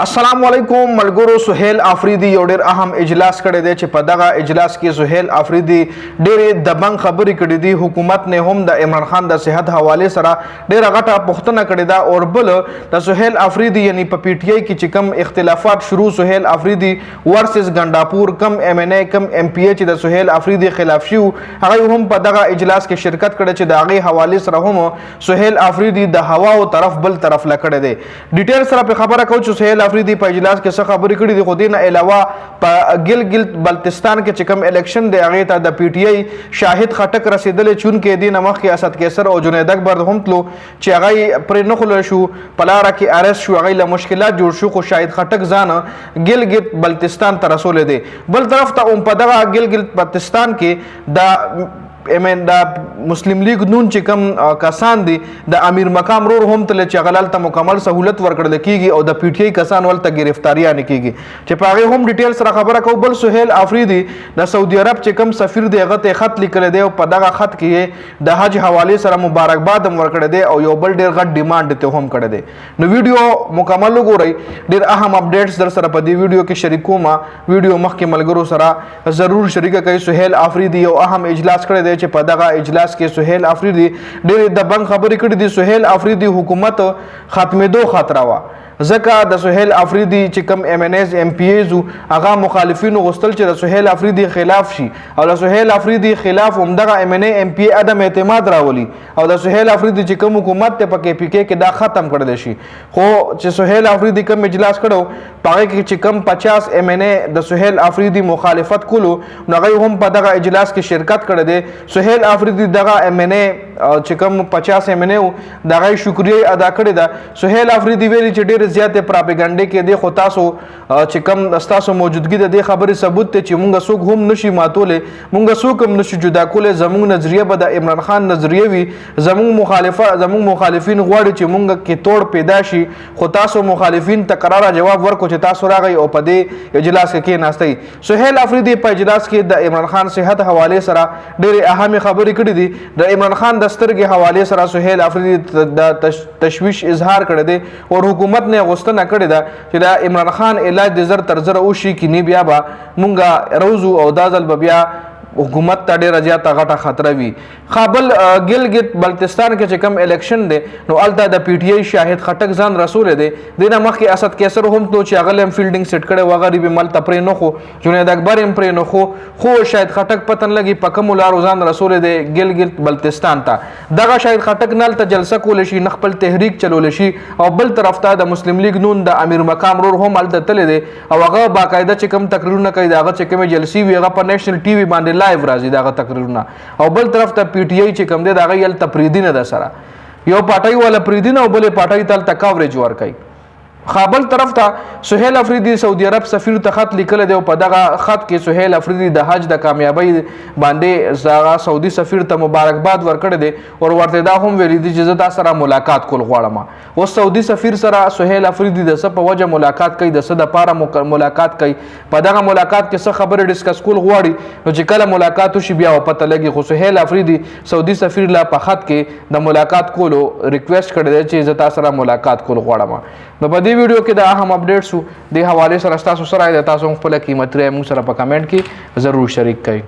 अस्सलाम वालेकुम मलगुरु सुहेल आफरीदी یو ډیر اهم اجلاس کړی دی چې په دغه اجلاس کې سهیل آفریدي ډېرې دبنګ خبرې کړې دي. حکومت نه هم د عمران خان د صحت حواله سره ډېره غټه پوښتنه کړې ده او بل د سهیل آفریدي یعنی په پی ټی آی کې چې کم اختلافات شروع سهیل آفریدي ورسز ګنداپور کم ایم ان ای کم ایم پی ای چې د سهیل آفریدي خلاف شو هغه هم په دغه اجلاس کې شرکت کړي چې د هغه حواله سره هم سهیل آفریدي د هوا او طرف بل طرف لکړي دي. ډیټیل سره په خبره کوم چې سهیل آفریدي په اجلاس کې څه خبرې کړې دي. خو دې نه علاوه په ګلګت بلتستان کې چې کوم الیکشن دی هغه ته د پی ټی آی شاهد خټک رسیدلې چون کې دین مخکې اسد کیسر او جنید اکبر هم تلو چې هغه پر نه خلل شو پلاره کې ارس شو هغه له مشکلات جوړ شو. خو شاهد خټک ځان ګلګت بلتستان ته رسول دي. بل طرف ته په دغه ګلګت بلتستان کې د د مسلم لیگ نون چې کم کسان دي د امیر مقام رور هم تل چې غلال ته مکمل سہولت ورکړل کیږي او د پی ټی آی کسان ولته گرفتاریاں کیږي چې په هغه هم ډیټیل سره خبره کو. بل سهیل آفریدي د سعودي عرب چې کم سفیر دی هغه ته خط لیکل دی او په دغه خط کې د حج حواله سره مبارکباد هم ورکړی دی او یو بل ډیر غټ ډیماند ته هم کړی دی. نو ویډیو مکمل وګورئ. ډیر اهم اپډیټس در سره په دې ویډیو کې شریکوم. ویډیو مخکې ملګرو سره ضرور شریک کړئ. سهیل آفریدي یو اهم اجلاس کړی دی چې په دغه اجلاس کې سهیل آفریدي ډېرې دبنګ خبرې کړې دي. سهیل آفریدي حکومت ختمېدو خطر وه ځکه د سهیل آفریدي چې کم ایم ان ایز ایم پی ایز هغه مخالفینو غوښتل چې د سهیل آفریدي خلاف شي او د سهیل آفریدي خلاف همدغه ایم ان ای ایم پی ای عدم اعتماد راولي او د سهیل آفریدي چې کوم حکومت ته په کې پی کې دا ختم کړل شي. خو چې سهیل آفریدي کوم اجلاس کړو پاره کې چې کم 50 ایم ان ای د سهیل آفریدي مخالفت کولو نو هغه هم په دغه اجلاس کې شرکت کړی دی. سهیل آفریدي دغه ایم ان ای چې کم 50 ایم ان ای دغه شکریه ادا کړی ده. سهیل آفریدي ویلي چې ډېر زیاتې پراپګانډې کې دی خو تاسو چې کم تاسو موجودګي د دې خبرې ثبوت ته چې مونږ څوک هم نشي ماتولې مونږ څوک هم نشي جدا کولې. زمونږ نظریه به د عمران خان نظریه وي. زمونږ مخالفین غواړي چې مونږ کې توړ پیدا شي خو تاسو مخالفین ته قراره جواب ورکو چې تاسو راغی او په دې اجلاس کې کېناستئ. سهیل آفریدي په اجلاس کې د عمران خان صحت حواله سره ډېرې اهمې خبرې کړې دي. د عمران خان د سترګې حواله سره سهیل آفریدي د تشویش اظهار کړی دی او حکومت نه غوښتنه کړې ده چې د عمران خان علاج د زر تر زر وشي کې نه بیا به مونږه روزو او دا ځل به بیا حکومت ته ډېره زیاته غټه خطره وي. خابل ګلګت بلتستان کې چې کم الیکشن دی نو الته د پی ټی آی شاهد خټک ځان رسول دی. دینه مخکې اسد کیسر هم تو چې هغه هم فیلډینګ سیټ کړي و غریب مل تپرې نه خو جنید اکبر هم پرې نه خو شاهد خټک پتن لګي په کوم لارو ځان رسول دی ګلګت بلتستان ته. دغه شاهد خټک نل ته جلسه کول شي خپل تحریک چلول شي او بل طرف ته د مسلم لیگ نون د امیر مقام رور هم الته تل دی او هغه باقاعده چې کم تقریرونه کوي دغه چې کوم جلسې وي هغه په نېشنل ټي وي باندې لایو راځي دغه تقریرونه او بل طرف ته پی ټی آی چې کوم دی دغه یل تپریدي نه ده سره یو پټای ولا پریدي نه او بل پټای تل تکاورج ور کوي. خابل طرف ته سهیل آفریدي سعودي عرب سفیر ته خط لیکل دی او په دغه خط کې سهیل آفریدي د حج د کامیابی باندې زغه سعودي سفیر ته مبارکباد ورکړی دی او ورته دا هم ویلي دي چې زه تاسو سره ملاقات کول غواړم. او سعودي سفیر سره سهیل آفریدي د څه په وجه ملاقات کوي د څه د پاره ملاقات کوي په دغه ملاقات کې څه خبره ډیسکس کول غواړي نو چې کله ملاقات وشي بیا پته لګي. خو سهیل آفریدي سعودي سفیر لا په خط کې د ملاقات کولو ریکویسټ کړی دی چې زه تاسو سره ملاقات کول غواړم. نو په دې ویډیو کې د اهم اپډیټس د حواله سره تاسو سره د تاسو خپل قیمت رائے موږ سره په کمنټ کې ضرور شریک کړئ.